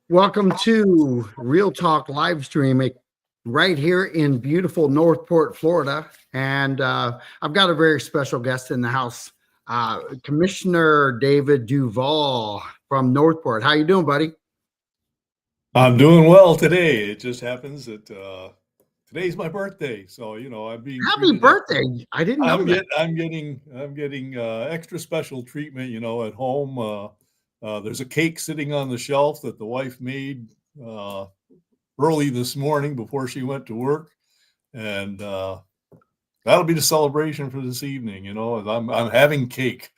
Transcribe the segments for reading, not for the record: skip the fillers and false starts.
Welcome to Real Talk live streaming right here in beautiful Northport, Florida. And I've got a very special guest in the house, Commissioner David Duval from Northport. How you doing, buddy? I'm doing well today. It just happens that today's my birthday, so I'm being Happy treated extra. birthday. I didn't know that. I'm getting extra special treatment. At home. There's a cake sitting on the shelf that the wife made early this morning before she went to work, and that'll be the celebration for this evening. I'm having cake.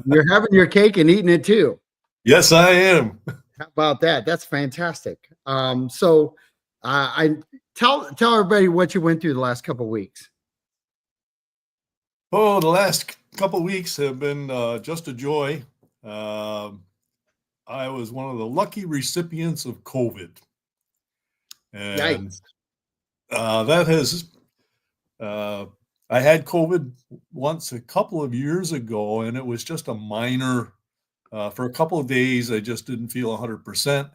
You're having your cake and eating it too. Yes, I am. How about that? That's fantastic. I tell everybody what you went through the last couple of weeks. Oh, the last couple of weeks have been just a joy. I was one of the lucky recipients of COVID, and that has. I had COVID once a couple of years ago, and it was just a minor. For a couple of days, I just didn't feel 100%,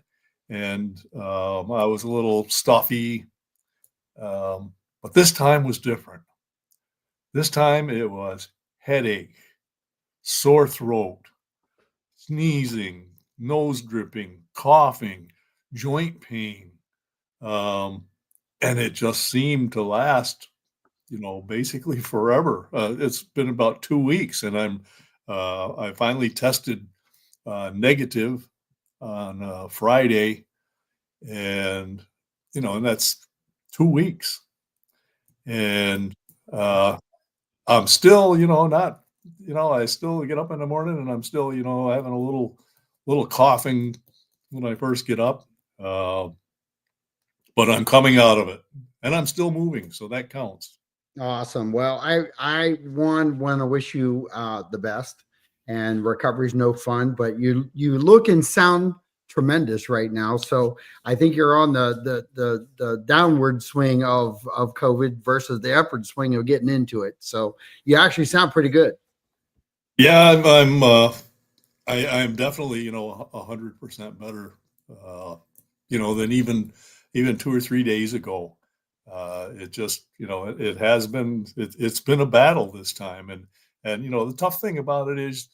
and I was a little stuffy. But this time was different. This time it was headache, sore throat, sneezing, nose dripping, coughing, joint pain. And it just seemed to last, basically forever. It's been about 2 weeks, and I finally tested negative on Friday, and that's 2 weeks, and I'm still, not, I still get up in the morning and I'm still, having a little coughing when I first get up, but I'm coming out of it, and I'm still moving, so that counts. Awesome. Well, I want to wish you the best, and recovery's no fun, but you look and sound tremendous right now. So I think you're on the downward swing of COVID versus the upward swing of getting into it. So you actually sound pretty good. Yeah, I'm definitely 100% better, than even 2 or 3 days ago. It just it has been it's been a battle this time, and the tough thing about it is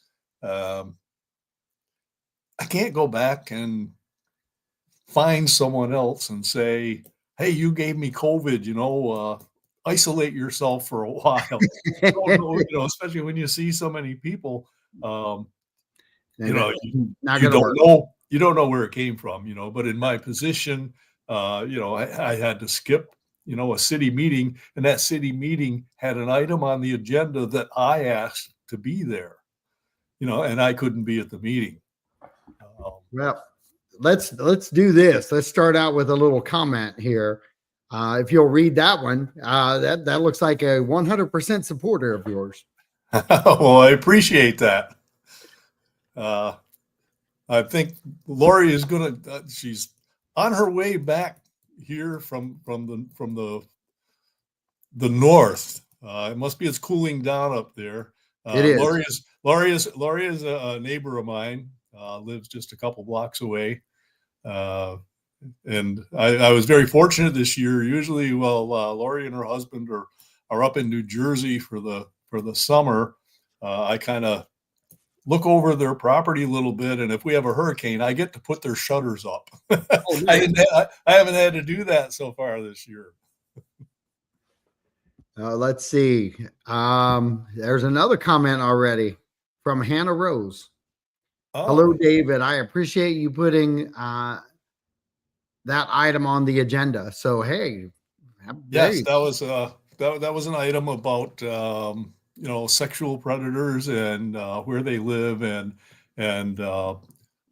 I can't go back and find someone else and say, hey, you gave me COVID, isolate yourself for a while. Especially when you see so many people, you don't know where it came from, but in my position, I had to skip, a city meeting, and that city meeting had an item on the agenda that I asked to be there, and I couldn't be at the meeting. Well, let's do this. Let's start out with a little comment here. If you'll read that one, that looks like a 100% supporter of yours. Well, I appreciate that. I think Lori is she's on her way back here from the north. It must be, it's cooling down up there. It is. Lori is a neighbor of mine. Lives just a couple blocks away. And I was very fortunate this year. Usually, Lori and her husband are up in New Jersey for the summer. I kind of look over their property a little bit, and if we have a hurricane, I get to put their shutters up. Oh, nice. I haven't had to do that so far this year. Let's see. There's another comment already from Hannah Rose. Oh. Hello, David. I appreciate you putting that item on the agenda. So, hey. Yes, that was an item about sexual predators and where they live, and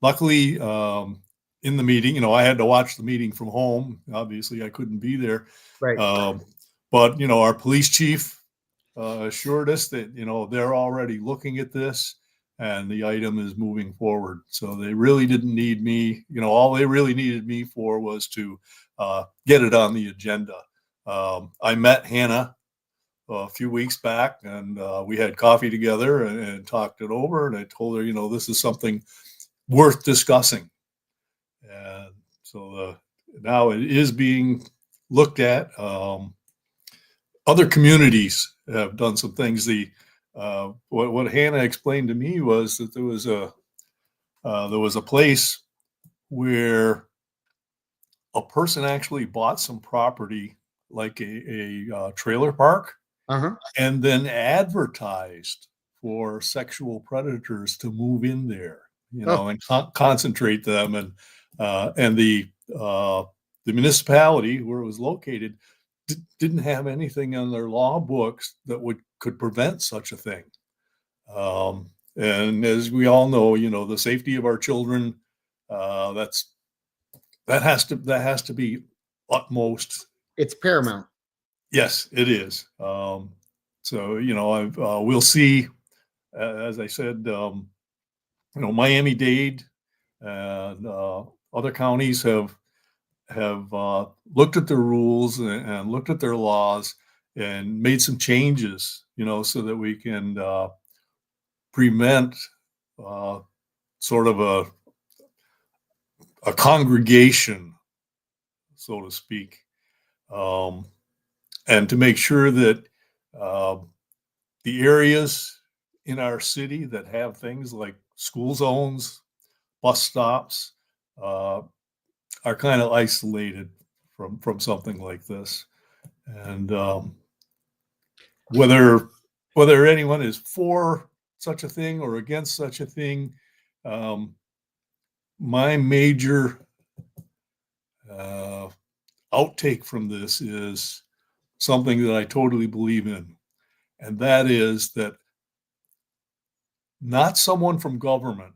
luckily in the meeting, I had to watch the meeting from home. Obviously, I couldn't be there. Right. But our police chief assured us that they're already looking at this, and the item is moving forward. So they really didn't need me. All they really needed me for was to get it on the agenda. I met Hannah a few weeks back, and we had coffee together and talked it over. And I told her, this is something worth discussing. And so now it is being looked at. Other communities have done some things. What Hannah explained to me was that there was a place where a person actually bought some property, like a trailer park, and then advertised for sexual predators to move in there, and concentrate them. And the municipality where it was located didn't have anything on their law books that could prevent such a thing. And as we all know, the safety of our children, that has to be utmost. It's paramount. Yes, it is. So we'll see. As I said, Miami-Dade and other counties have looked at their rules and looked at their laws and made some changes, so that we can prevent sort of a congregation, so to speak, and to make sure that the areas in our city that have things like school zones, bus stops, are kind of isolated from something like this. And whether anyone is for such a thing or against such a thing, my major outtake from this is something that I totally believe in, and that is that not someone from government,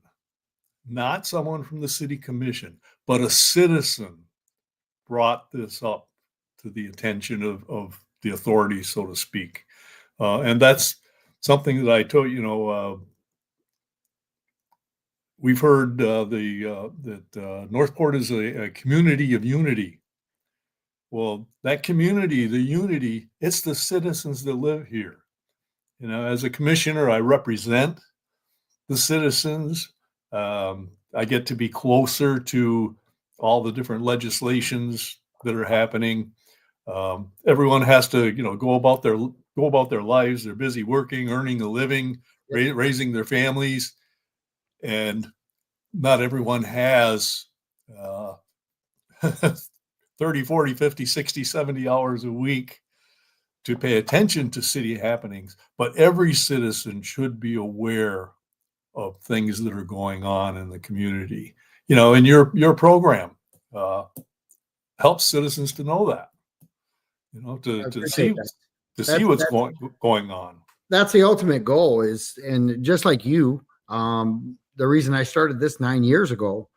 not someone from the city commission, but a citizen brought this up to the attention of the authorities, so to speak. And that's something that I told we've heard that Northport is a community of unity. Well, that community, the unity, it's the citizens that live here. As a commissioner, I represent the citizens. I get to be closer to all the different legislations that are happening. Everyone has to, go about their lives. They're busy working, earning a living, raising their families, and not everyone has 30, 40, 50, 60, 70 hours a week to pay attention to city happenings. But every citizen should be aware of things that are going on in the community. And your program helps citizens to know that, to see what's going on. That's the ultimate goal and just like you, the reason I started this 9 years ago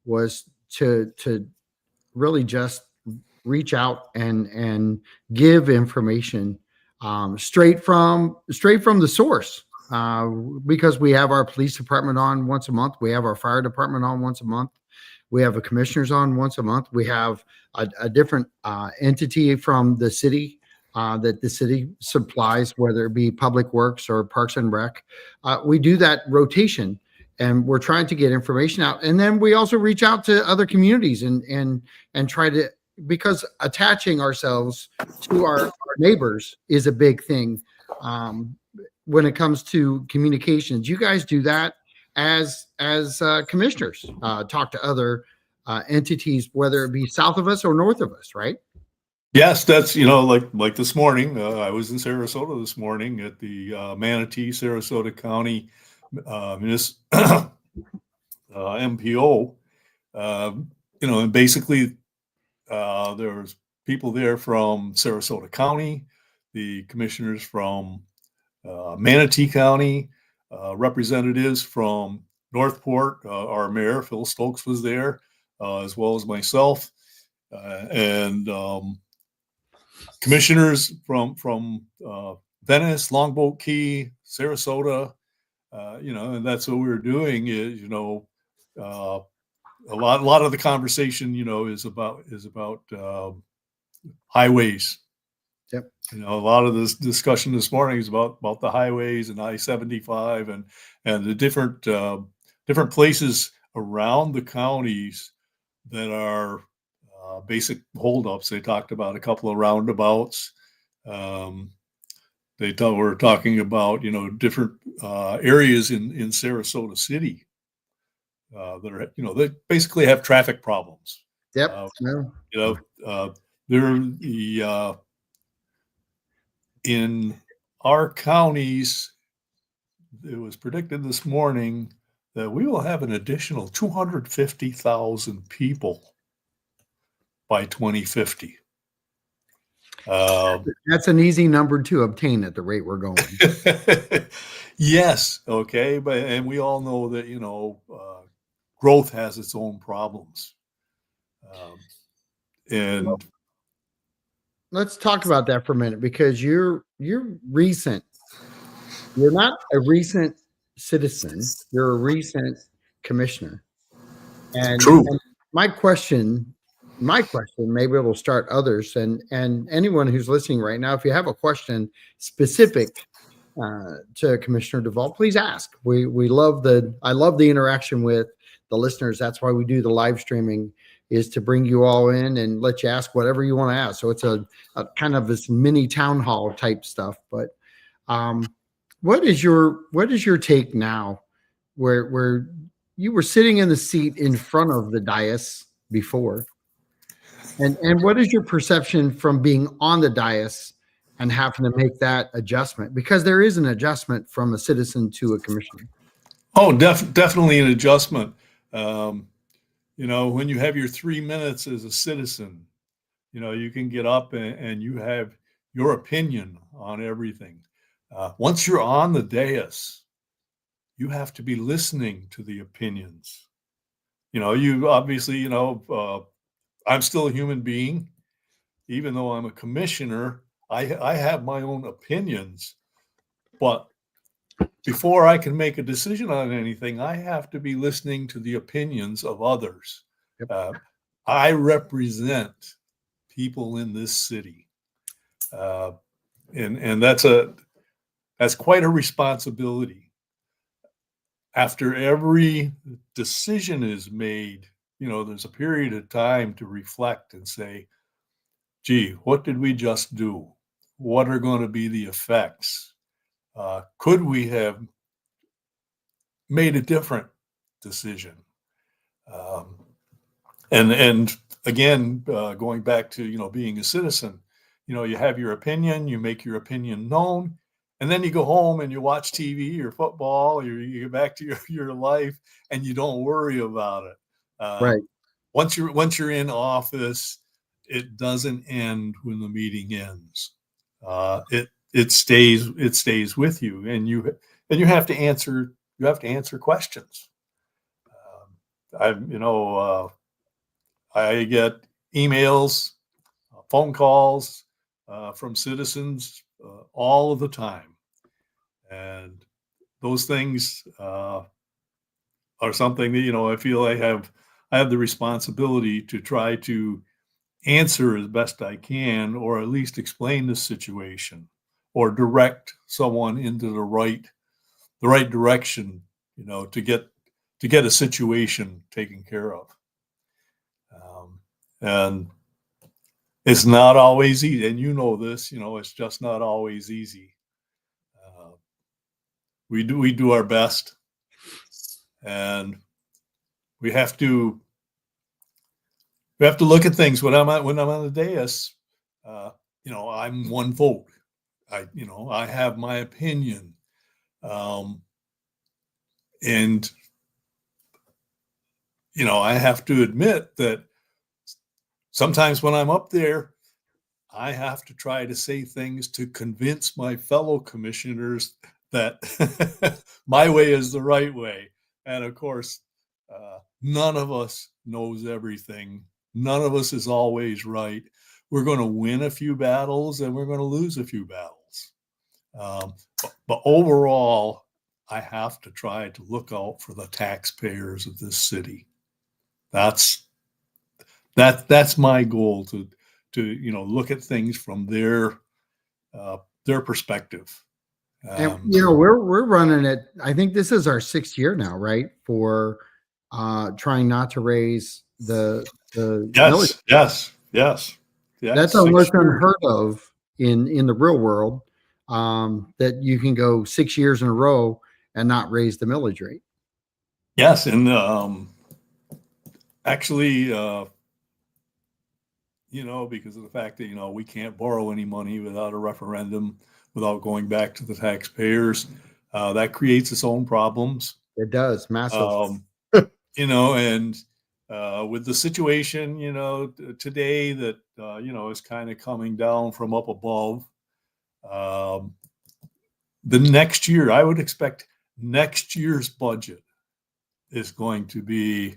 was to really just reach out and give information straight from the source. Because we have our police department on once a month, we have our fire department on once a month, we have a commissioners on once a month, we have a different entity from the city that the city supplies, whether it be Public Works or Parks and Rec. We do that rotation, and we're trying to get information out. And then we also reach out to other communities and try to, because attaching ourselves to our neighbors is a big thing. When it comes to communications, you guys do that as commissioners, talk to other entities, whether it be south of us or north of us, right? Yes, that's, like this morning, I was in Sarasota this morning at the Manatee, Sarasota County MPO, and basically there's people there from Sarasota County, the commissioners from Manatee County, representatives from Northport, our mayor, Phil Stokes, was there, as well as myself, and commissioners from Venice, Longboat Key, Sarasota, and that's what we're doing is, a lot of the conversation, is about highways. Yep. A lot of this discussion this morning is about the highways and I-75 and the different places around the counties that are basic holdups. They talked about a couple of roundabouts. We're talking about, different areas in Sarasota City that are, they basically have traffic problems. Yep. They're the in our counties, it was predicted this morning that we will have an additional 250,000 people by 2050. That's an easy number to obtain at the rate we're going. Yes. Okay. And we all know that, growth has its own problems. And let's talk about that for a minute, because you're recent. You're not a recent citizen. You're a recent commissioner. And, true. And my question, maybe it'll start others, and anyone who's listening right now, if you have a question specific to Commissioner Duval, please ask. I love the interaction with the listeners. That's why we do the live streaming, is to bring you all in and let you ask whatever you want to ask. So it's a kind of this mini town hall type stuff. But what is your take now, where you were sitting in the seat in front of the dais before, and what is your perception from being on the dais and having to make that adjustment? Because there is an adjustment from a citizen to a commissioner. Oh, definitely an adjustment. When you have your 3 minutes as a citizen, you can get up and you have your opinion on everything. Once you're on the dais, you have to be listening to the opinions. You obviously, I'm still a human being. Even though I'm a commissioner, I have my own opinions. But before I can make a decision on anything, I have to be listening to the opinions of others. Yep. I represent people in this city. And that's quite a responsibility. After every decision is made, there's a period of time to reflect and say, gee, what did we just do? What are going to be the effects? Could we have made a different decision? And again, going back to, being a citizen, you have your opinion, you make your opinion known, and then you go home and you watch TV or football, or you get back to your life and you don't worry about it. Right. Once you're in office, it doesn't end when the meeting ends. It stays with you, and you have to answer questions. I get emails, phone calls from citizens all of the time, and those things are something that I feel I have the responsibility to try to answer as best I can, or at least explain the situation, or direct someone into the right direction, to get a situation taken care of. And it's not always easy, and this. It's just not always easy. We do our best, and we have to look at things. When I'm on the dais, I'm one vote. I have my opinion, and I have to admit that sometimes when I'm up there, I have to try to say things to convince my fellow commissioners that my way is the right way. And of course, none of us knows everything. None of us is always right. We're going to win a few battles and we're going to lose a few battles. But overall, I have to try to look out for the taxpayers of this city. That's my goal, to look at things from their perspective. And we're running it. I think this is our 6th year now, right? For trying not to raise the millage. Yes. That's 6 almost years. unheard of in the real world, that you can go 6 years in a row and not raise the millage rate. Yes, and actually, because of the fact that, we can't borrow any money without a referendum, without going back to the taxpayers, that creates its own problems. It does, massive. And with the situation, today that, is kind of coming down from up above, the next year, I would expect next year's budget is going to be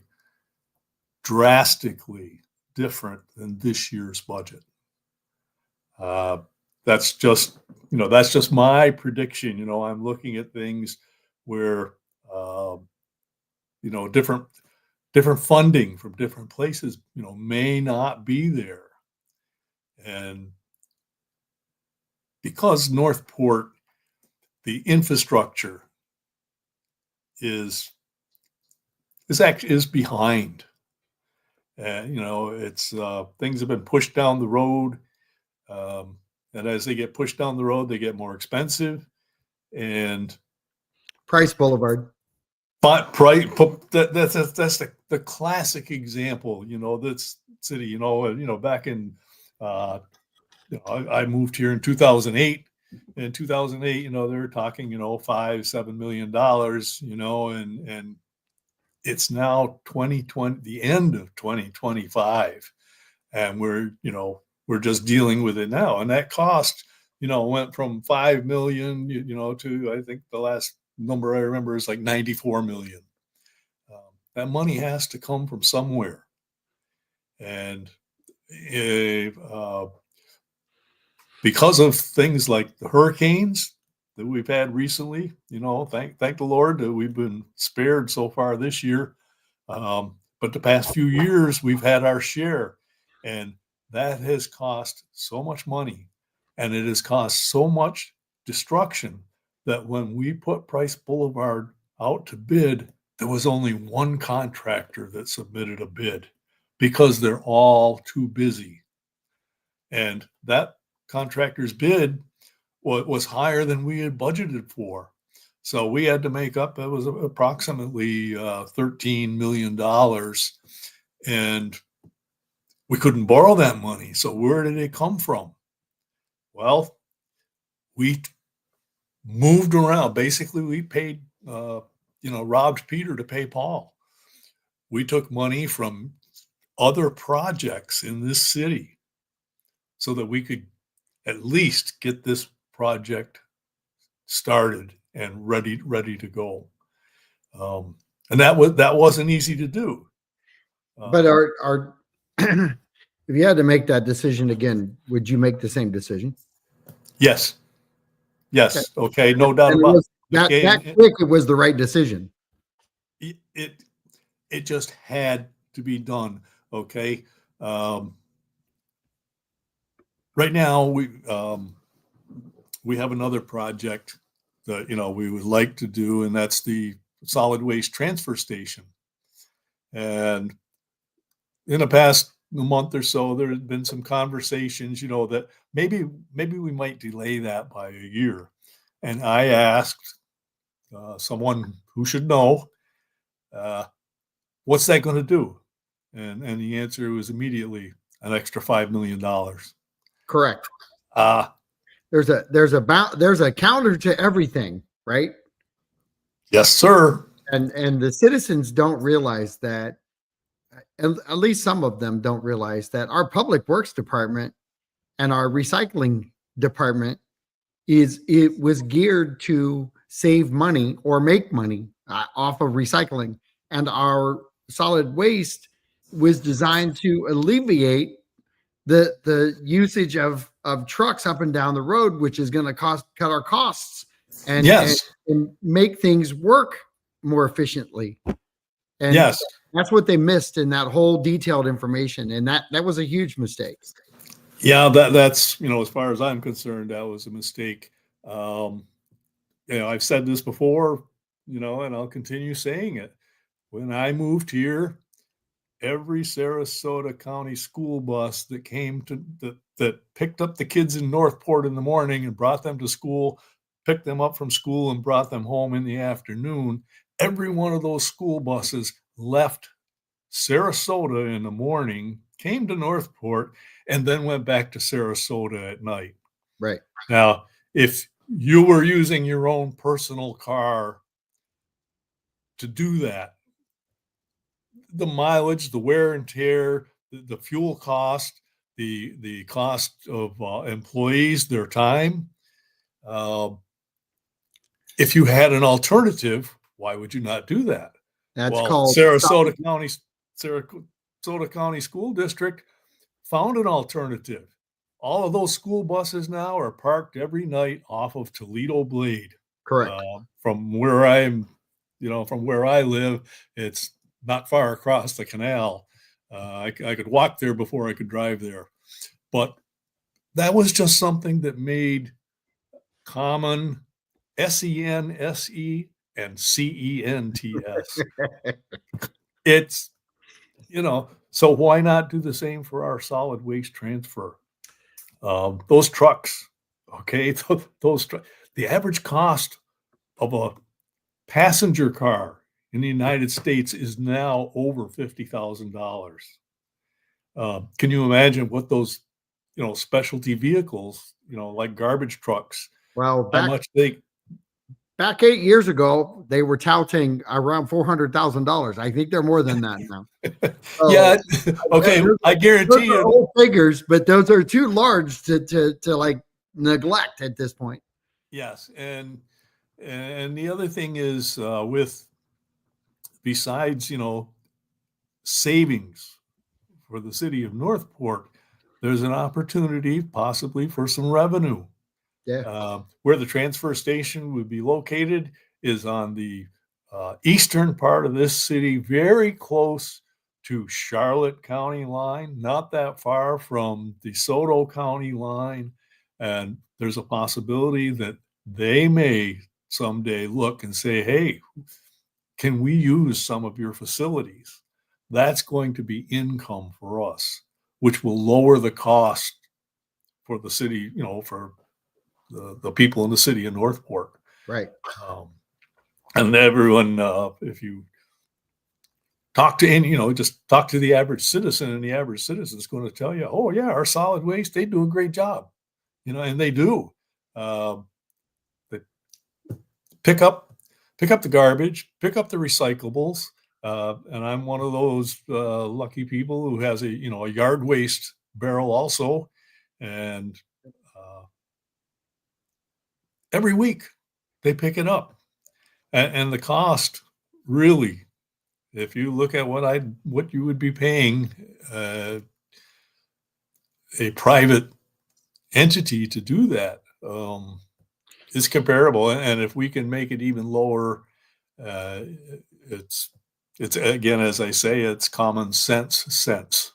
drastically different than this year's budget. That's just my prediction. I'm looking at things where, different funding from different places, may not be there. And because Northport, the infrastructure is behind. And, it's things have been pushed down the road. And as they get pushed down the road, they get more expensive. And Price Boulevard. But that's the classic example. That's city. Back in, I moved here in 2008. In 2008, they were talking, $5-7 million. And it's now 2020, the end of 2025, and we're just dealing with it now. And that cost, went from 5 million, to, I think the last number I remember is like 94 million. That money has to come from somewhere. And because of things like the hurricanes that we've had recently, thank the Lord that we've been spared so far this year. But the past few years, we've had our share, and that has cost so much money, and it has caused so much destruction that when we put Price Boulevard out to bid, there was only one contractor that submitted a bid because they're all too busy. And that contractor's bid was higher than we had budgeted for. So we had to make up, it was approximately $13 million, and we couldn't borrow that money. So where did it come from? Well, we moved around. Basically, we paid, robbed Peter to pay Paul. We took money from other projects in this city so that we could at least get this project started and ready to go. And that wasn't easy to do. But our if you had to make that decision again, would you make the same decision? Yes. Okay. No doubt about it. That quick, it was the right decision. It just had to be done. Okay. Right now we have another project that we would like to do, and that's the solid waste transfer station. And in the past month or so, there has been some conversations, that maybe we might delay that by a year. And I asked someone who should know, what's that going to do? And the answer was immediately an extra $5 million. Correct. There's a counter to everything, right? Yes, sir. And the citizens don't realize that, at least some of them don't realize that our public works department and our recycling department it was geared to save money or make money off of recycling, and our solid waste was designed to alleviate the usage of trucks up and down the road, which is going to cut our costs and, yes. and make things work more efficiently. And yes, that's what they missed in that whole detailed information. And that was a huge mistake. Yeah, that's, as far as I'm concerned, that was a mistake. I've said this before, and I'll continue saying it. When I moved here, every Sarasota County school bus that came to that picked up the kids in Northport in the morning and brought them to school, picked them up from school and brought them home in the afternoon. Every one of those school buses left Sarasota in the morning, came to Northport, and then went back to Sarasota at night. Right. Now, if you were using your own personal car to do that, the mileage, the wear and tear, the fuel cost, the cost of employees, their time. If you had an alternative, why would you not do that? That's well, called Sarasota County School District found an alternative. All of those school buses now are parked every night off of Toledo Blade. Correct. From where from where I live, it's not far across the canal. I could walk there before I could drive there. But that was just something that made common SENSE and CENTS. It's, so why not do the same for our solid waste transfer? Those trucks, okay, the average cost of a passenger car in the United States is now over $50,000. Can you imagine what those, specialty vehicles, like garbage trucks, Well, how much they... Back 8 years ago, they were touting around $400,000. I think they're more than that now. Yeah. Okay. I guarantee you. Old figures, but those are too large to like neglect at this point. Yes, and the other thing is besides savings for the city of Northport, there's an opportunity possibly for some revenue. Yeah. Where the transfer station would be located is on the eastern part of this city, very close to Charlotte County line, not that far from the DeSoto County line. And there's a possibility that they may someday look and say, hey, can we use some of your facilities? That's going to be income for us, which will lower the cost for the city, for the people in the city of Northport. Right. And everyone, if you talk to just talk to the average citizen, and the average citizen is going to tell you, oh yeah, our solid waste, they do a great job, and they do. They pick up the garbage, pick up the recyclables. And I'm one of those lucky people who has a yard waste barrel also. And every week they pick it up, and the cost really, if you look at what you would be paying a private entity to do that, is comparable. And if we can make it even lower, it's again, as I say, it's common sense.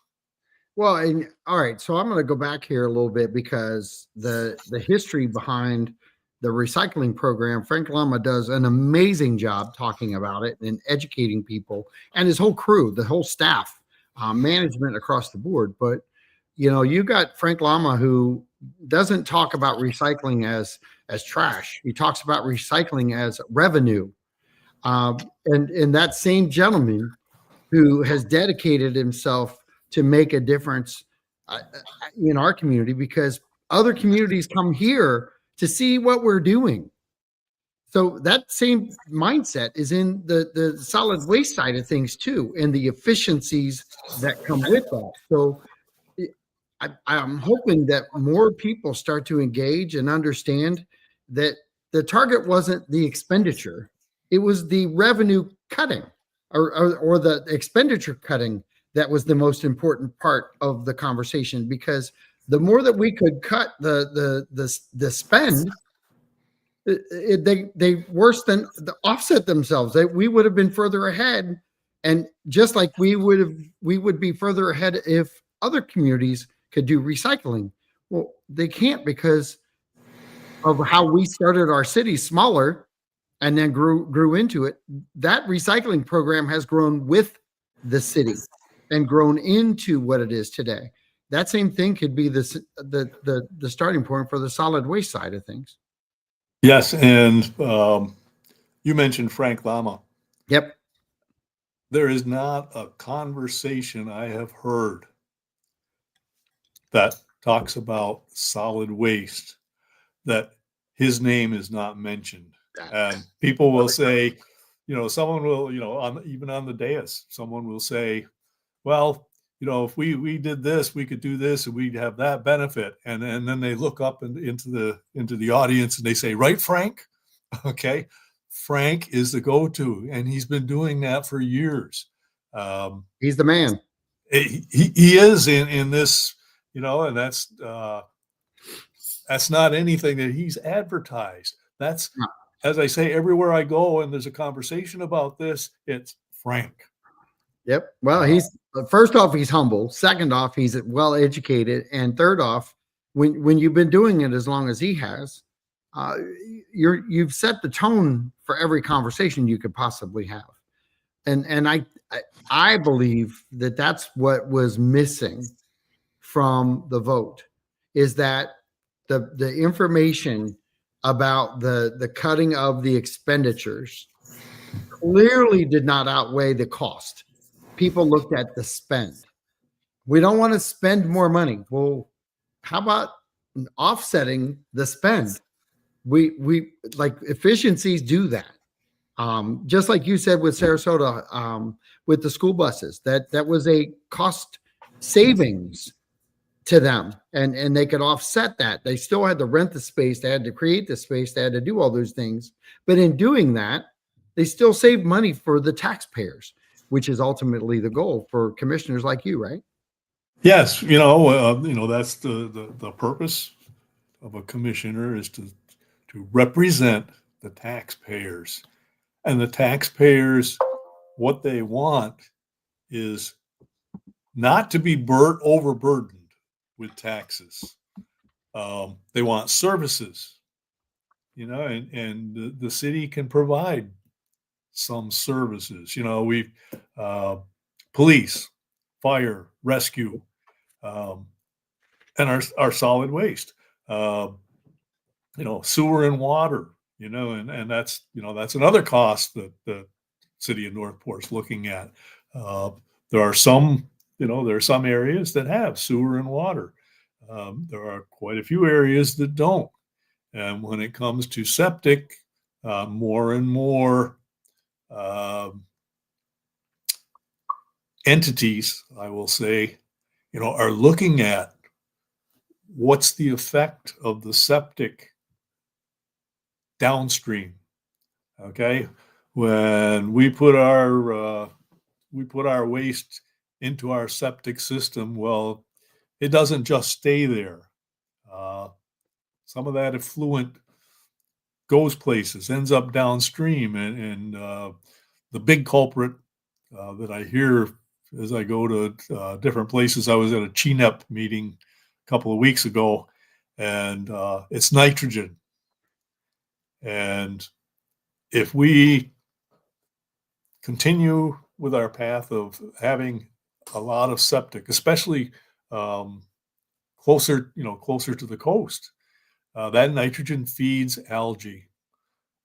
Well, and all right, so I'm going to go back here a little bit because the history behind the recycling program, Frank Lama does an amazing job talking about it and educating people, and his whole crew, the whole staff, management across the board. But you got Frank Lama, who doesn't talk about recycling as trash. He talks about recycling as revenue. And that same gentleman who has dedicated himself to make a difference in our community, because other communities come here to see what we're doing. So that same mindset is in the solid waste side of things too, and the efficiencies that come with that. So I'm hoping that more people start to engage and understand that the target wasn't the expenditure. It was the revenue cutting or the expenditure cutting that was the most important part of the conversation, because the more that we could cut the spend, they worse than offset themselves. We would have been further ahead, and just like we would be further ahead if other communities could do recycling. Well, they can't because of how we started our city smaller and then grew into it. That recycling program has grown with the city. and grown into what it is today. That same thing could be the starting point for the solid waste side of things. Yes, and you mentioned Frank Lama. Yep. There is not a conversation I have heard that talks about solid waste that his name is not mentioned. And people will say, someone will, even on the dais, someone will say, well, if we did this, we could do this and we'd have that benefit. And then they look up into the audience and they say, right, Frank? Okay. Frank is the go-to, and he's been doing that for years. He's the man. He is in this, and that's not anything that he's advertised. That's, as I say, everywhere I go and there's a conversation about this, it's Frank. Yep. Well, he's first off, he's humble. Second off, he's well educated, and third off, when you've been doing it as long as he has, you've set the tone for every conversation you could possibly have. And I believe that that's what was missing from the vote, is that the information about the cutting of the expenditures clearly did not outweigh the cost. People looked at the spend. We don't want to spend more money. Well, how about offsetting the spend? We like efficiencies do that. Just like you said with Sarasota, with the school buses, that was a cost savings to them, and they could offset that. They still had to rent the space, they had to create the space, they had to do all those things. But in doing that, they still saved money for the taxpayers, which is ultimately the goal for commissioners like you, right? Yes, that's the purpose of a commissioner, is to represent the taxpayers. And the taxpayers, what they want is not to be overburdened with taxes. They want services, and the city can provide some services. We've police, fire, rescue, and our solid waste, sewer and water, and that's another cost that the city of Northport is looking at. There are some areas that have sewer and water. There are quite a few areas that don't. And when it comes to septic, more and more entities, I will say, are looking at what's the effect of the septic downstream. Okay, when we put our waste into our septic system, well, it doesn't just stay there. Some of that effluent goes places, ends up downstream, and the big culprit that I hear as I go to different places. I was at a CHENEP meeting a couple of weeks ago, and it's nitrogen. And if we continue with our path of having a lot of septic, especially closer to the coast, that nitrogen feeds algae,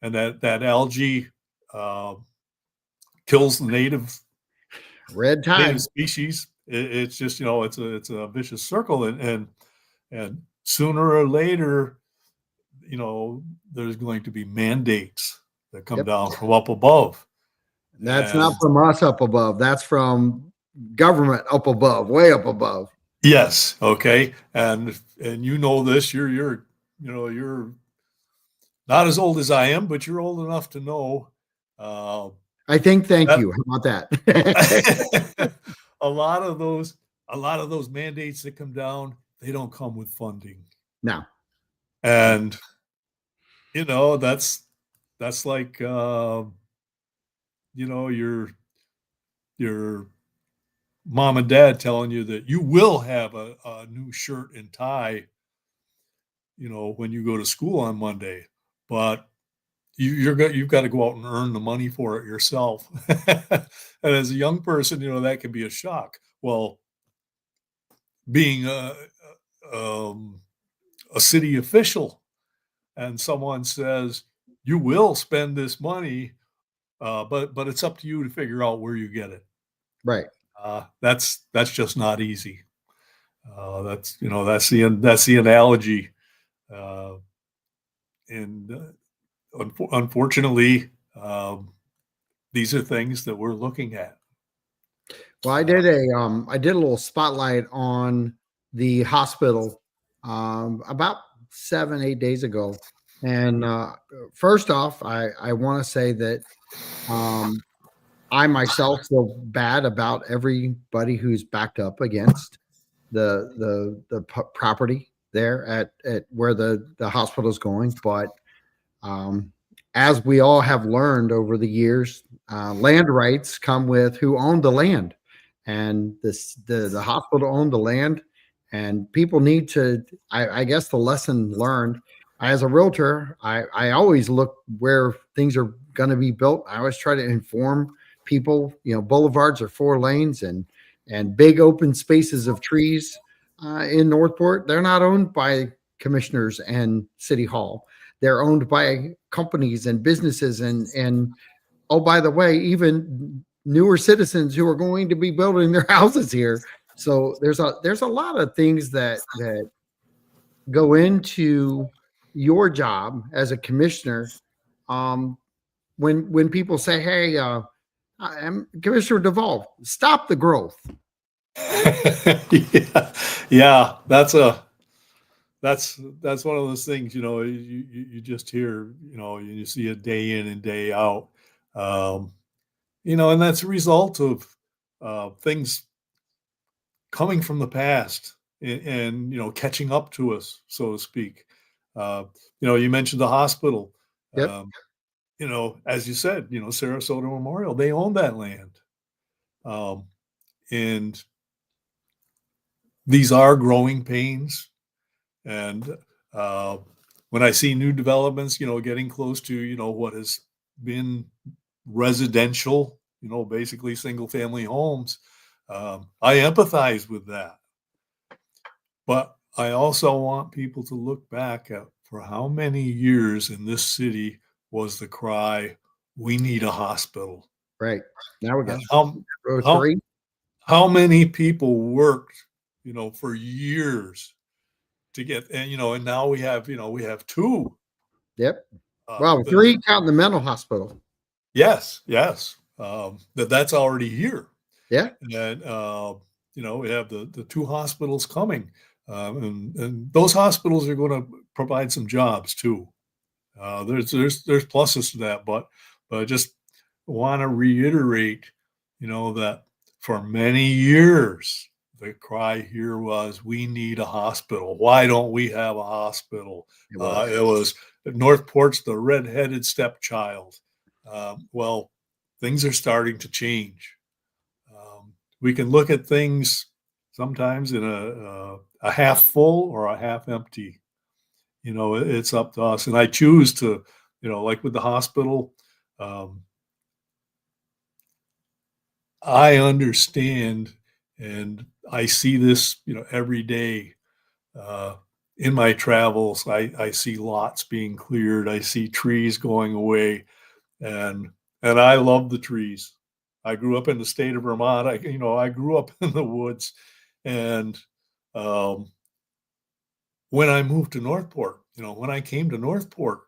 and that algae kills the native species. It's just it's a vicious circle, and sooner or later, there's going to be mandates that come down from up above. That's not from us up above. That's from government up above, way up above. Yes. Okay. And this, you're not as old as I am, but you're old enough to know. I think. Thank you. How about that? a lot of those mandates that come down, they don't come with funding. No. And that's like your mom and dad telling you that you will have a new shirt and tie, when you go to school on Monday, but you've got to go out and earn the money for it yourself. And as a young person, that can be a shock. Well, being a city official, and someone says, you will spend this money, but it's up to you to figure out where you get it. Right. That's just not easy. That's the analogy, and unfortunately, these are things that we're looking at. Well, I did a little spotlight on the hospital about 7-8 days ago. And first off, I want to say that um, I myself feel bad about everybody who's backed up against the property there at where the hospital is going. But um, as we all have learned over the years, land rights come with who owned the land, and the hospital owned the land, and people need to. I guess the lesson learned as a realtor, I always look where things are going to be built. I always try to inform people. Boulevards are 4 lanes and big open spaces of trees in Northport. They're not owned by commissioners and city hall. They're owned by companies and businesses and oh, by the way, even newer citizens who are going to be building their houses here. So there's a lot of things that go into your job as a commissioner. Um, when people say, "Hey, I'm Commissioner Duval, stop the growth." Yeah, that's one of those things, you just hear, you see it day in and day out. And that's a result of things coming from the past and catching up to us, so to speak. You mentioned the hospital. Yep. As you said, Sarasota Memorial, they own that land. And these are growing pains. And when I see new developments, getting close to, what has been residential, basically single family homes, I empathize with that. But I also want people to look back at for how many years in this city was the cry, we need a hospital. Right. Now we got how 3. how many people worked, for years to get, and now we have 2. Yep. Wow, 3 counting the mental hospital. Yes. That's already here. Yeah. And we have the 2 hospitals coming, and those hospitals are going to provide some jobs too. There's pluses to that, but I just want to reiterate, that for many years the cry here was, we need a hospital. Why don't we have a hospital? It was Northport's the redheaded stepchild. Well, things are starting to change. We can look at things sometimes in a half full or a half empty. It's up to us. And I choose to, like with the hospital, I understand and I see this, every day. In my travels, I see lots being cleared. I see trees going away, and I love the trees. I grew up in the state of Vermont. I grew up in the woods, and when I moved to Northport, when I came to Northport,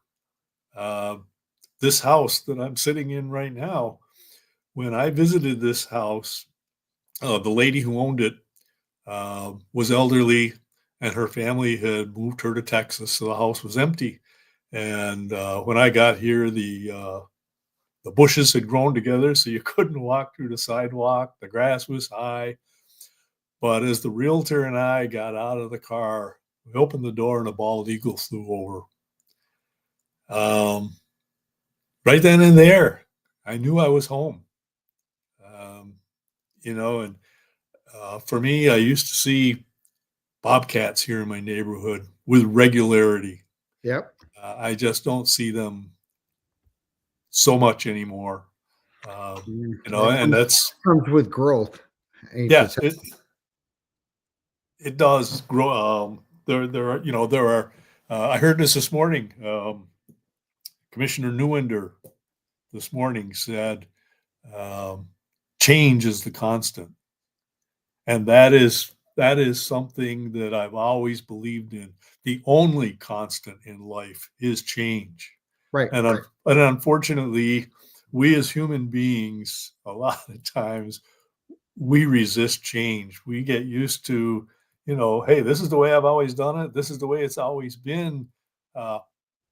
this house that I'm sitting in right now, when I visited this house, the lady who owned it was elderly, and her family had moved her to Texas, so the house was empty. And when I got here, the bushes had grown together, so you couldn't walk through the sidewalk. The grass was high. But as the realtor and I got out of the car, we opened the door and a bald eagle flew over. Right then and there, I knew I was home. And for me, I used to see bobcats here in my neighborhood with regularity. Yep. I just don't see them so much anymore. And that's comes with growth. Yes, it does grow. There are. I heard this morning. Commissioner Newender this morning said, "Change is the constant," and that is something that I've always believed in. The only constant in life is change, Right. and unfortunately, we as human beings, a lot of times, we resist change. We get used to, hey, this is the way I've always done it. This is the way it's always been.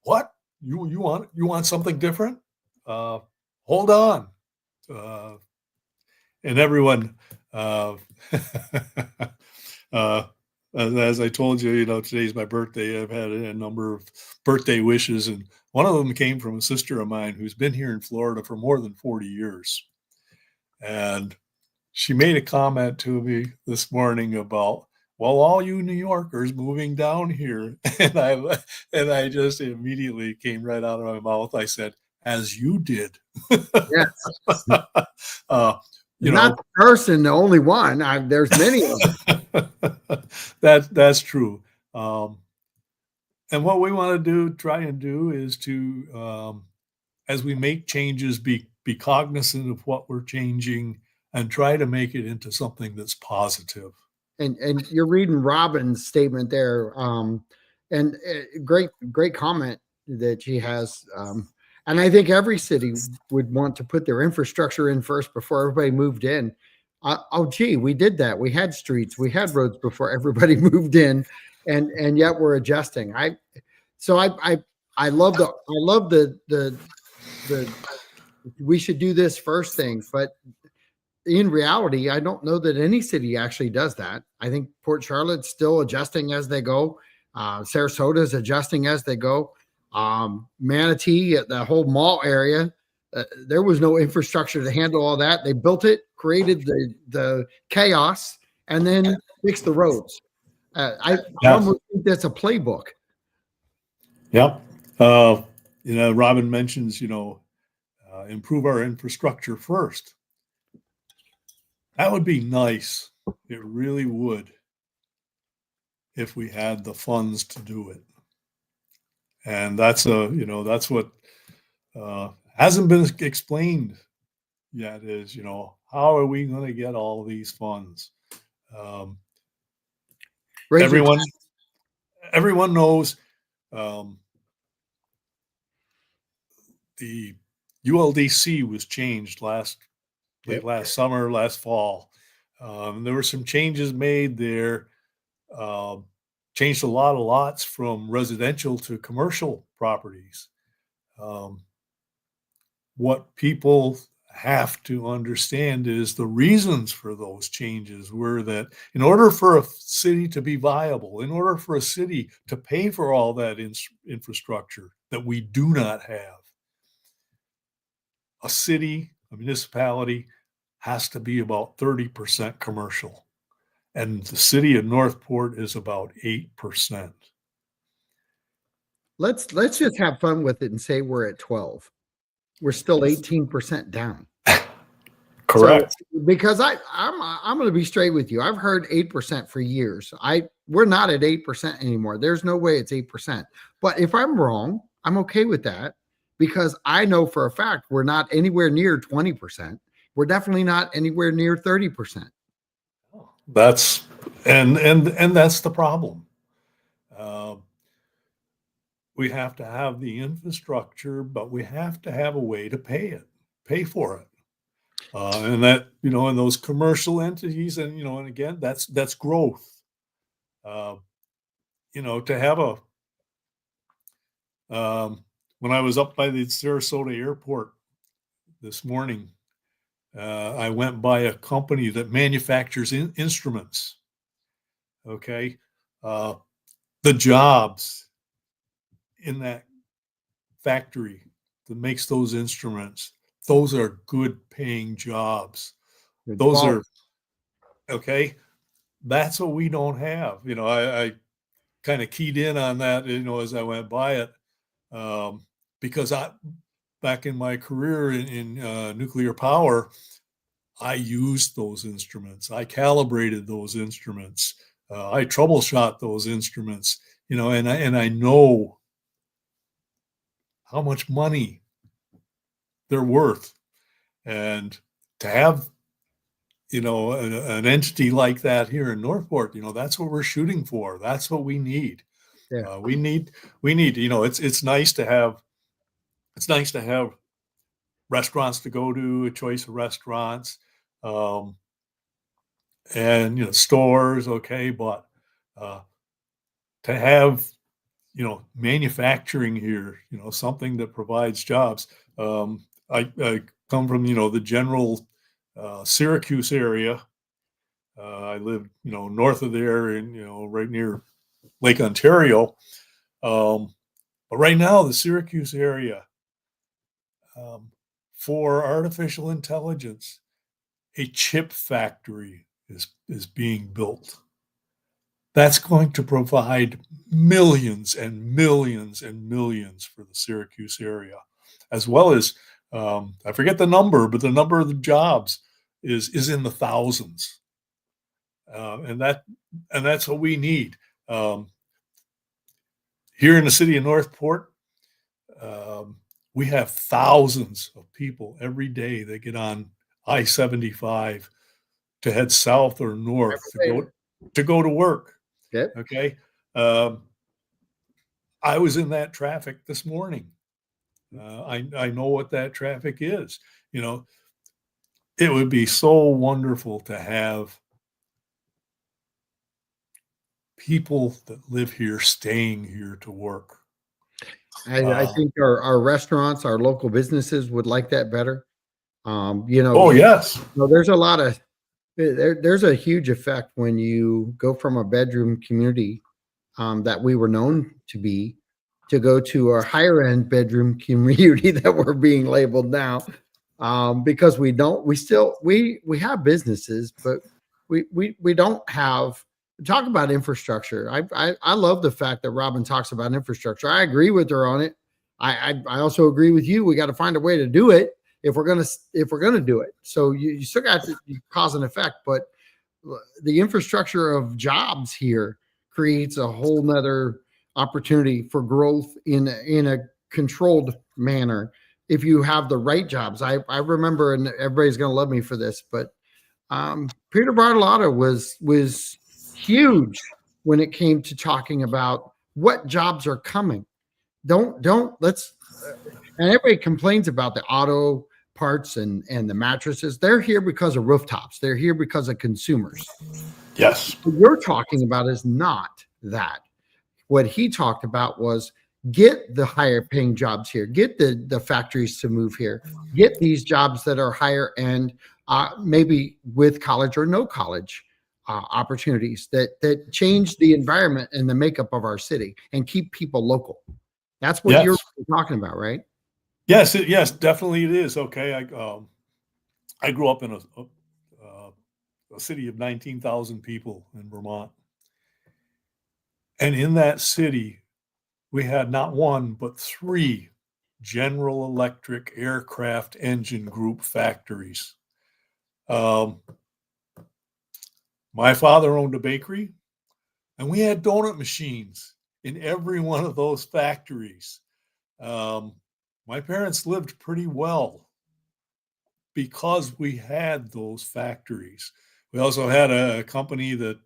What you want something different? Hold on. And everyone, as I told you, today's my birthday. I've had a number of birthday wishes, and one of them came from a sister of mine who's been here in Florida for more than 40 years. And she made a comment to me this morning about, well, all you New Yorkers moving down here. And I just immediately came right out of my mouth. I said, as you did. Yes. You Not the person, the only one. There's many of them. That's true. And what we want to try and do is to, as we make changes, be cognizant of what we're changing and try to make it into something that's positive. And you're reading Robin's statement there, and great comment that she has. And I think every city would want to put their infrastructure in first before everybody moved in. Oh, gee, we did that. We had streets, we had roads before everybody moved in, and yet we're adjusting. I love the we should do this first thing, but in reality, I don't know that any city actually does that. I think Port Charlotte's still adjusting as they go. Sarasota is adjusting as they go. Manatee, the whole mall area, there was no infrastructure to handle all that. They built it, created the chaos, and then fixed the roads. I almost think that's a playbook. Yep. Robin mentions, improve our infrastructure first. That would be nice. It really would, if we had the funds to do it. And that's what hasn't been explained yet is, how are we going to get all these funds? Everyone knows the ULDC was changed late last summer, last fall. There were some changes made there. Changed a lot of lots from residential to commercial properties. What people have to understand is the reasons for those changes were that in order for a city to be viable, in order for a city to pay for all that infrastructure that we do not have, a municipality has to be about 30% commercial. And the city of Northport is about 8%. Let's just have fun with it and say we're at 12. We're still 18% down. Correct. So, because I'm going to be straight with you. I've heard 8% for years. We're not at 8% anymore. There's no way it's 8%. But if I'm wrong, I'm okay with that, because I know for a fact we're not anywhere near 20%. We're definitely not anywhere near 30%. That's the problem. We have to have the infrastructure, but we have to have a way to pay for it. And that, in those commercial entities, and, and again, that's growth. To have when I was up by the Sarasota airport this morning, I went by a company that manufactures instruments. Okay. The jobs in that factory that makes those instruments, those are good paying jobs. Those are okay. That's what we don't have. I kind of keyed in on that, as I went by it, because back in my career in nuclear power, I used those instruments. I calibrated those instruments. I troubleshot those instruments, and I know how much money they're worth. And to have, an entity like that here in Northport, that's what we're shooting for. That's what we need. Yeah. We need, it's nice to have, restaurants to go to, a choice of restaurants, um, and, stores. Okay. But, to have, manufacturing here, something that provides jobs. I come from, the general Syracuse area. I live, north of there and, right near Lake Ontario. But right now, the Syracuse area, for artificial intelligence, a chip factory is being built. That's going to provide millions and millions and millions for the Syracuse area, as well as, I forget the number, but the number of the jobs is in the thousands, and that's what we need. Here in the city of Northport, we have thousands of people every day that get on I-75 to head south or north to go to work. Yep. Okay. I was in that traffic this morning. I know what that traffic is. It would be so wonderful to have people that live here staying here to work. I think our restaurants, our local businesses would like that better. Oh, yes. There's a lot of there's a huge effect when you go from a bedroom community that we were known to be to go to a higher end bedroom community that we're being labeled now, because we have businesses, but we don't have. Talk about infrastructure. I love the fact that Robin talks about infrastructure. I agree with her on it. I also agree with you. We got to find a way to do it if we're gonna do it. So you still got to cause and effect, but the infrastructure of jobs here creates a whole nother opportunity for growth in a controlled manner if you have the right jobs. I remember, and everybody's gonna love me for this, but Peter Bartolotta was huge when it came to talking about what jobs are coming. Let's and everybody complains about the auto parts and the mattresses. They're here because of rooftops. They're here because of consumers. Yes. What you're talking about is not that. What he talked about was get the higher paying jobs here, get the factories to move here, get these jobs that are higher end, maybe with college or no college opportunities that change the environment and the makeup of our city and keep people local. That's what you're talking about, right? Yes, definitely it is. Okay. I grew up in a city of 19,000 people in Vermont. And in that city, we had not one, but 3 General Electric aircraft engine group factories. My father owned a bakery, and we had donut machines in every one of those factories. My parents lived pretty well because we had those factories. We also had a company that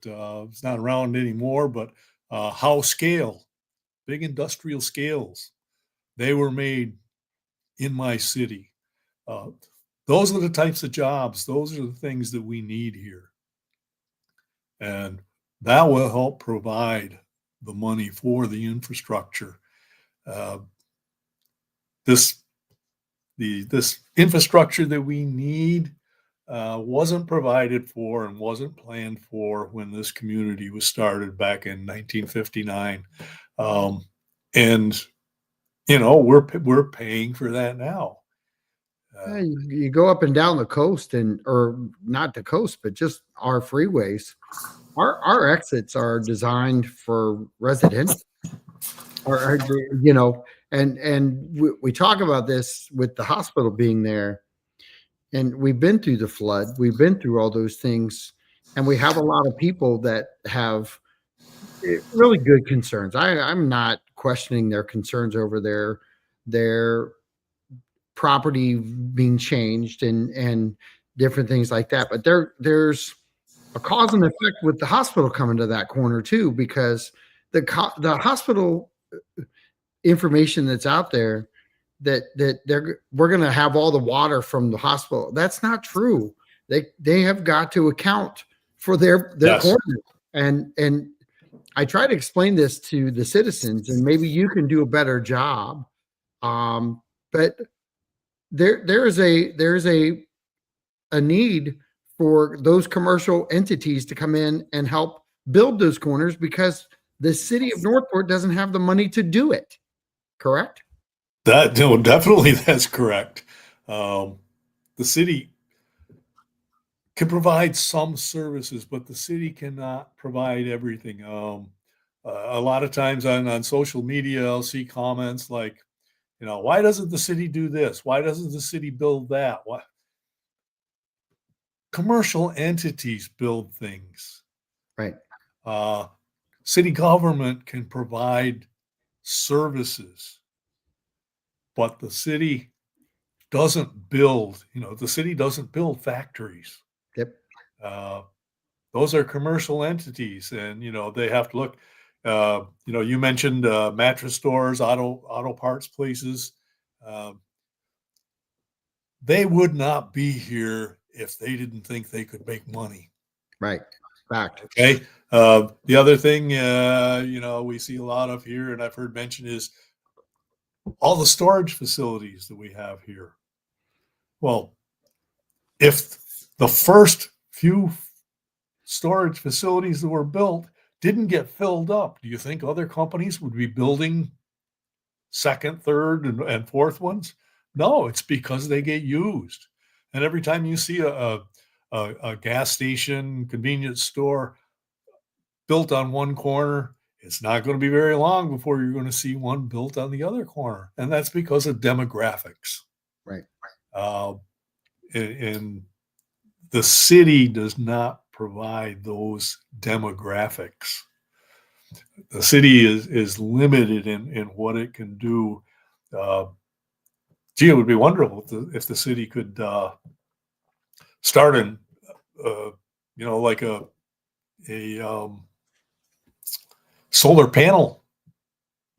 is not around anymore, but Howe Scale, big industrial scales. They were made in my city. Those are the types of jobs. Those are the things that we need here. And that will help provide the money for the infrastructure. This infrastructure that we need wasn't provided for and wasn't planned for when this community was started back in 1959, and we're paying for that now. You go up and down the coast, or not the coast, but just our freeways. Our exits are designed for residents, and we talk about this with the hospital being there. and we've been through the flood, we've been through all those things, and we have a lot of people that have really good concerns. I'm not questioning their concerns over their property being changed and different things like that. But there's a cause and effect with the hospital coming to that corner too, because the hospital information that's out there that we're going to have all the water from the hospital. That's not true. They have got to account for their Yes. corner. And I try to explain this to the citizens, and maybe you can do a better job. But there is a need for those commercial entities to come in and help build those corners, because the city of Northport doesn't have the money to do it. Correct? No, definitely that's correct. The city can provide some services, but the city cannot provide everything. A lot of times on social media, I'll see comments like, why doesn't the city do this? Why doesn't the city build that? Why? Commercial entities build things. Right. City government can provide services, but the city doesn't build, the city doesn't build factories. Yep. Those are commercial entities, and, they have to look, you mentioned mattress stores, auto parts places. They would not be here if they didn't think they could make money. Right. Fact. Okay. The other thing, we see a lot of here, and I've heard mentioned, is all the storage facilities that we have here. Well, if the first few storage facilities that were built didn't get filled up, do you think other companies would be building second, third, and fourth ones? No, it's because they get used. And every time you see a gas station, convenience store built on one corner, it's not going to be very long before you're going to see one built on the other corner. And that's because of demographics. Right. And the city does not provide those demographics. The city is limited in what it can do. It would be wonderful if the city could start in, like a solar panel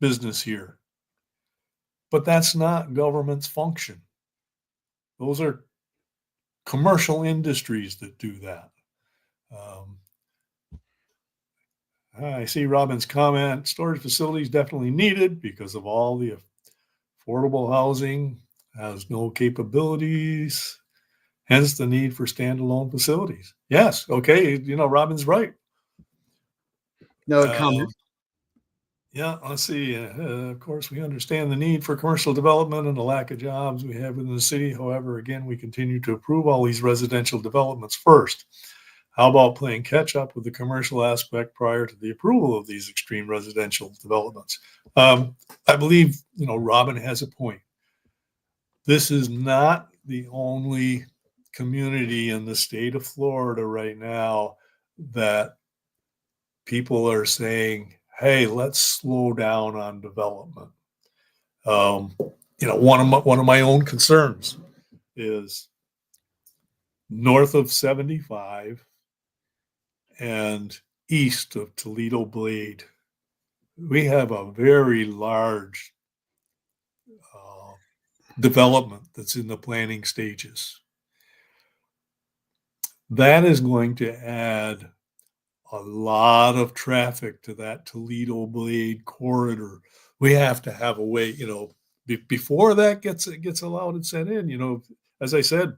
business here. But that's not government's function. Those are commercial industries that do that. I see Robin's comment, storage facilities definitely needed because of all the affordable housing has no capabilities, hence the need for standalone facilities. Yes, okay, Robin's right. No comment. Yeah, let's see. Of course, we understand the need for commercial development and the lack of jobs we have within the city. However, again, we continue to approve all these residential developments first. How about playing catch up with the commercial aspect prior to the approval of these extreme residential developments? I believe, Robin has a point. This is not the only community in the state of Florida right now that people are saying, hey, let's slow down on development. One of my own concerns is north of 75 and east of Toledo Blade, we have a very large development that's in the planning stages. That is going to add a lot of traffic to that Toledo Blade corridor. We have to have a way, before that gets allowed and sent in. As I said,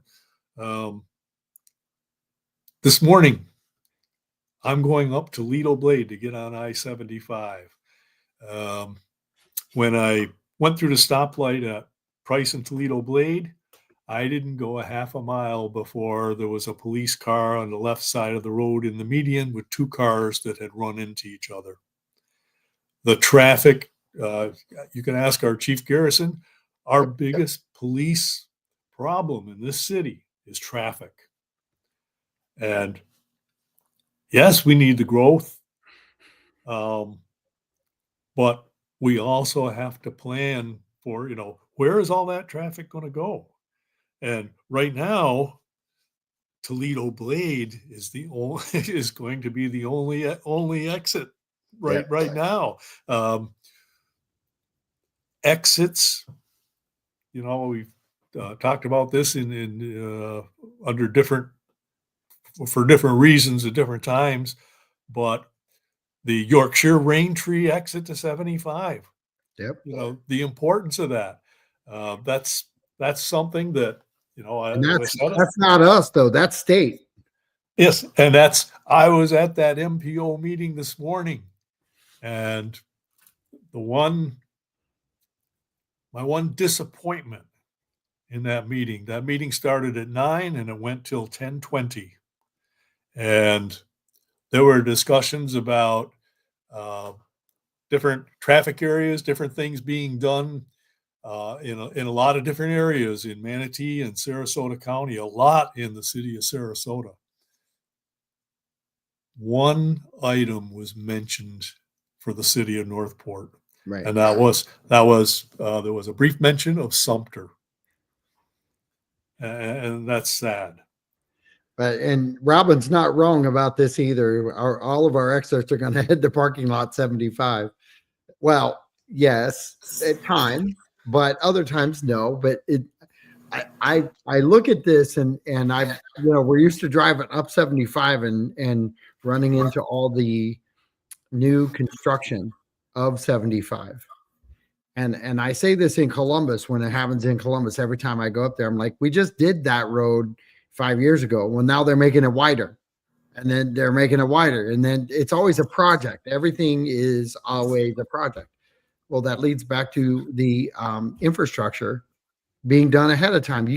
this morning, I'm going up Toledo Blade to get on I-75. When I went through the stoplight at Price and Toledo Blade, I didn't go a half a mile before there was a police car on the left side of the road in the median with two cars that had run into each other. The traffic, you can ask our Chief Garrison, our biggest police problem in this city is traffic. And yes, we need the growth, but we also have to plan for, where is all that traffic going to go? And right now, Toledo Blade is the only is going to be the only exit right now. Exits, we've talked about this in under for different reasons at different times, but the Yorkshire Rain Tree exit to 75. Yep. The importance of that. That's something that, And that's not us though. That's state. Yes. And I was at that MPO meeting this morning, and my one disappointment in that meeting started at 9 and it went till 10:20. And there were discussions about different traffic areas, different things being done in a lot of different areas in Manatee and Sarasota County, a lot in the city of Sarasota. One item was mentioned for the city of Northport, right? And there was a brief mention of Sumter, and that's sad. And Robin's not wrong about this either. All of our exits are going to head to parking lot 75. Well, yes, at times, but other times no. But I look at this and we're used to driving up 75 and running into all the new construction of 75. And I say this in Columbus when it happens in Columbus. Every time I go up there, I'm like, we just did that road 5 years ago. Well, now they're making it wider, and then they're making it wider, and then it's always a project. Everything is always a project. Well, that leads back to the infrastructure being done ahead of time.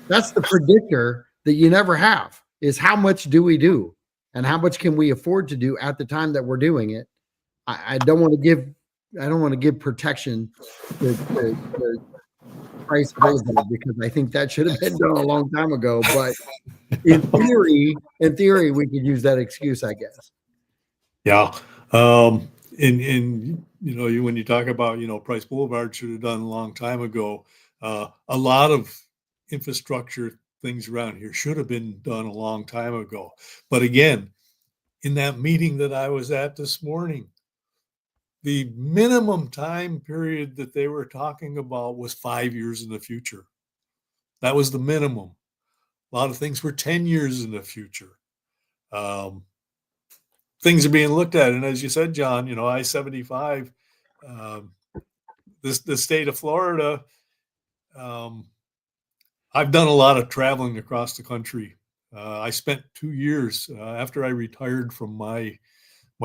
That's the predictor that you never have, is how much do we do and how much can we afford to do at the time that we're doing it. I don't want to give protection to price Blvd because I think that should have been done a long time ago. But in theory, we could use that excuse, I guess. Yeah. When you talk about, Price Boulevard should have done a long time ago. A lot of infrastructure things around here should have been done a long time ago. But again, in that meeting that I was at this morning, the minimum time period that they were talking about was 5 years in the future. That was the minimum. A lot of things were 10 years in the future. Things are being looked at. And as you said, John, I-75, the state of Florida, I've done a lot of traveling across the country. I spent 2 years after I retired from my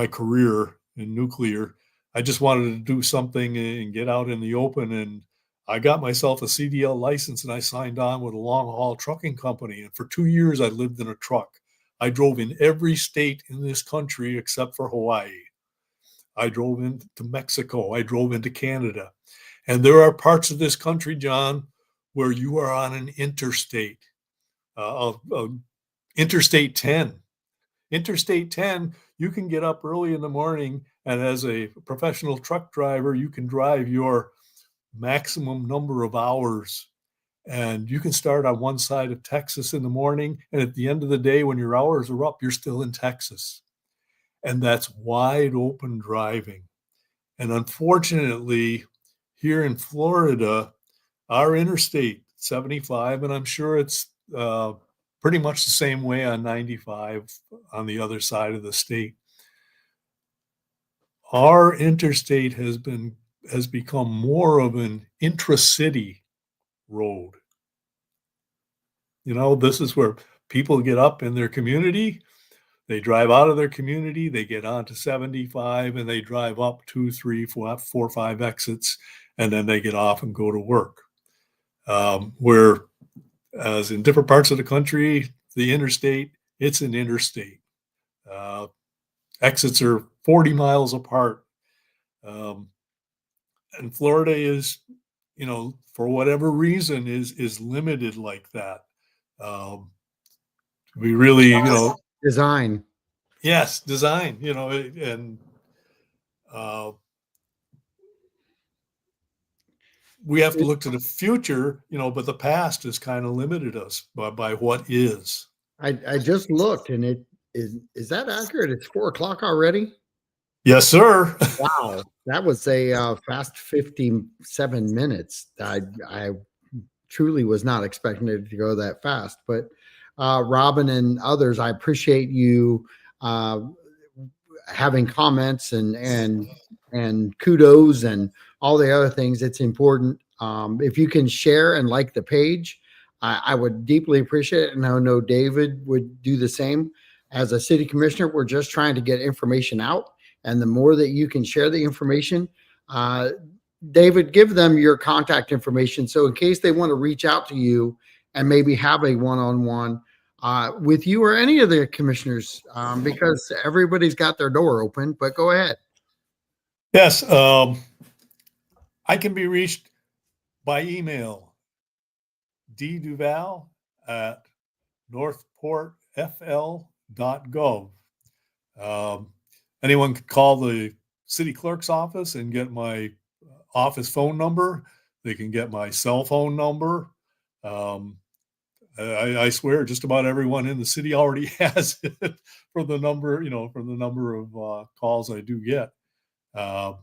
career in nuclear. I just wanted to do something and get out in the open. And I got myself a CDL license and I signed on with a long haul trucking company. And for 2 years, I lived in a truck. I drove in every state in this country except for Hawaii. I drove into Mexico. I drove into Canada. And there are parts of this country, John, where you are on an interstate, Interstate 10. Interstate 10, you can get up early in the morning, and as a professional truck driver, you can drive your maximum number of hours. And you can start on one side of Texas in the morning, and at the end of the day, when your hours are up, you're still in Texas. And that's wide open driving. And unfortunately, here in Florida, our Interstate 75, and I'm sure it's pretty much the same way on 95 on the other side of the state. Our interstate has become more of an intra-city road. This is where people get up in their community, they drive out of their community, they get onto 75, and they drive up 2, 3, 4, 5 exits, and then they get off and go to work. Whereas in different parts of the country, the interstate, it's an interstate. Exits are 40 miles apart. And Florida is, for whatever reason, is limited like that. We really, design. yes, design, and we have to look to the future, but the past has kind of limited us by what is. I just looked, and it is that accurate? It's 4 o'clock already. Yes, sir. Wow, that was a fast 57 minutes. I truly was not expecting it to go that fast. But Robin and others, I appreciate you having comments and kudos and all the other things. It's important. If you can share and like the page, I would deeply appreciate it. And I know David would do the same. As a city commissioner, we're just trying to get information out. And the more that you can share the information, David, give them your contact information. So in case they want to reach out to you and maybe have a one-on-one with you or any of the commissioners, because everybody's got their door open, but go ahead. Yes. I can be reached by email, dduval@northportfl.gov. Anyone can call the city clerk's office and get my office phone number. They can get my cell phone number. I swear just about everyone in the city already has it for the number, of calls I do get. But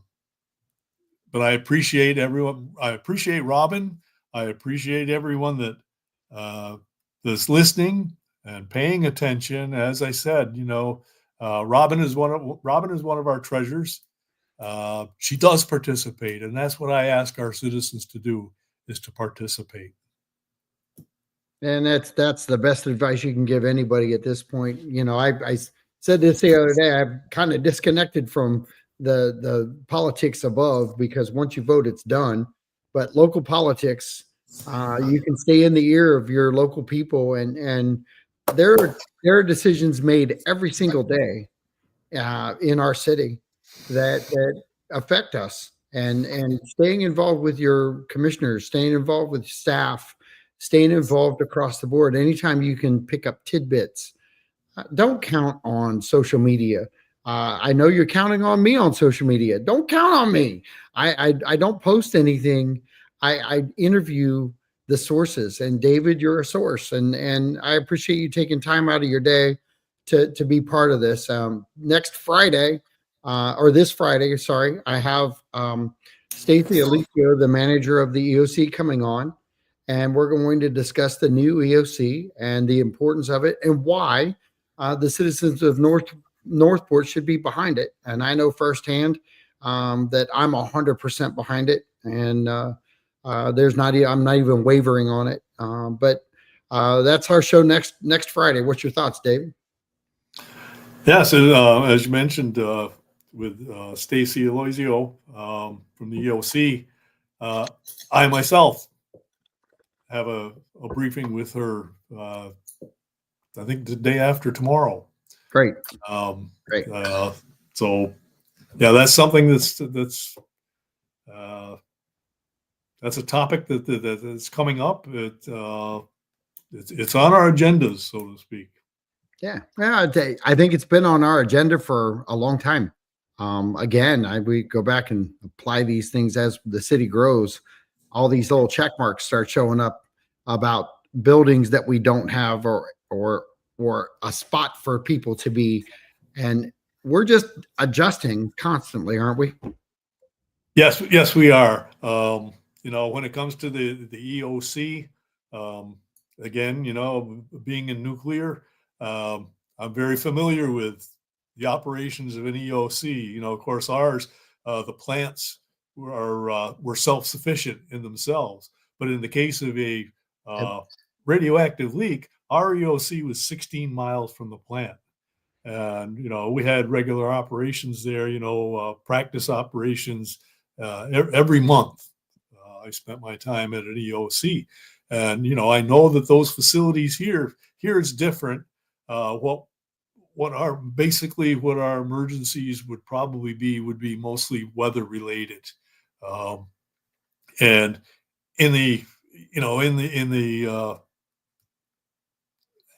I appreciate everyone. I appreciate Robin. I appreciate everyone that's listening and paying attention. As I said, Robin is one of our treasures. She does participate, and that's what I ask our citizens to do, is to participate. And that's the best advice you can give anybody at this point. I said this the other day. I've kind of disconnected from the politics above, because once you vote, it's done. But local politics, you can stay in the ear of your local people, and there are decisions made every single day in our city that affect us. And staying involved with your commissioners, staying involved with staff, staying involved across the board. Anytime you can pick up tidbits, don't count on social media. I know you're counting on me on social media. Don't count on me. I don't post anything. I interview the sources, and David, you're a source, and I appreciate you taking time out of your day to be part of this. Next Friday, or this Friday, sorry, I have Stacey Alicio, the manager of the EOC, coming on. And we're going to discuss the new EOC and the importance of it, and why the citizens of Northport should be behind it. And I know firsthand that I'm 100% behind it, and I'm not even wavering on it. But that's our show next Friday. What's your thoughts, David? Yeah, so as you mentioned, with Stacey Alicio from the EOC, I myself have a briefing with her, I think the day after tomorrow. Great. Great. So yeah, that's something that's a topic that's coming up. It's on our agendas, so to speak. Yeah. I think it's been on our agenda for a long time. Again, we go back and apply these things as the city grows. All these little check marks start showing up about buildings that we don't have, or a spot for people to be. And we're just adjusting constantly, aren't we? Yes, we are. When it comes to the EOC, again, being in nuclear, I'm very familiar with the operations of an EOC. Of course, ours, the plants were self-sufficient in themselves. But in the case of a radioactive leak, our EOC was 16 miles from the plant. And, we had regular operations there, practice operations every month. I spent my time at an EOC. And, I know that those facilities here is different. What our emergencies would be mostly weather related. And in the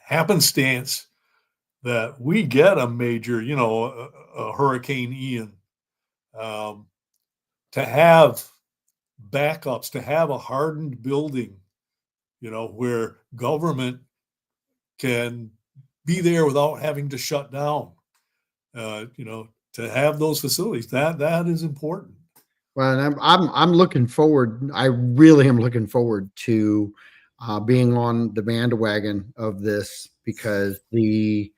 happenstance that we get a major, you know, a Hurricane Ian, to have backups, to have a hardened building, you know, where government can be there without having to shut down, you know, to have those facilities, that is important. Well, and I'm looking forward. I really am looking forward to being on the bandwagon of this, because the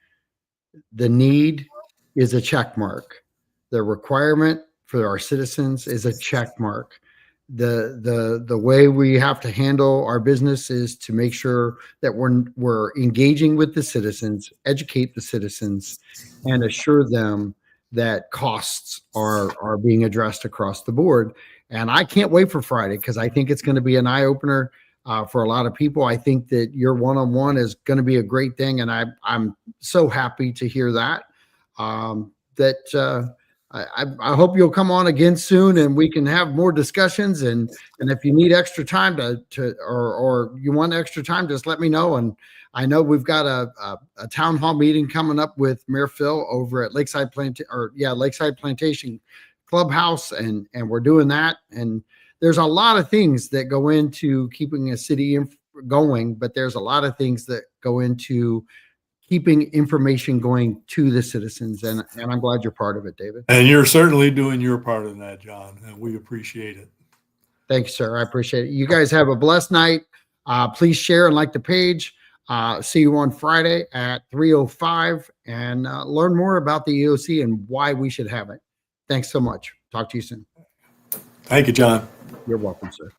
need is a check mark. The requirement for our citizens is a check mark. The way we have to handle our business is to make sure that we're engaging with the citizens, educate the citizens, and assure them that costs are being addressed across the board. And I can't wait for Friday, because I think it's going to be an eye opener for a lot of people. I think that your one-on-one is going to be a great thing, and I'm so happy to hear that. I hope you'll come on again soon, and we can have more discussions. And if you need extra time or you want extra time, just let me know. And I know we've got a town hall meeting coming up with Mayor Phil over at Lakeside Plantation Clubhouse, and we're doing that. And there's a lot of things that go into keeping a city going, but there's a lot of things that go into keeping information going to the citizens. And I'm glad you're part of it, David. And you're certainly doing your part in that, John, and we appreciate it. Thanks, sir. I appreciate it. You guys have a blessed night. Please share and like the page. See you on Friday at 3:05, and learn more about the EOC and why we should have it. Thanks so much. Talk to you soon. Thank you, John. You're welcome, sir.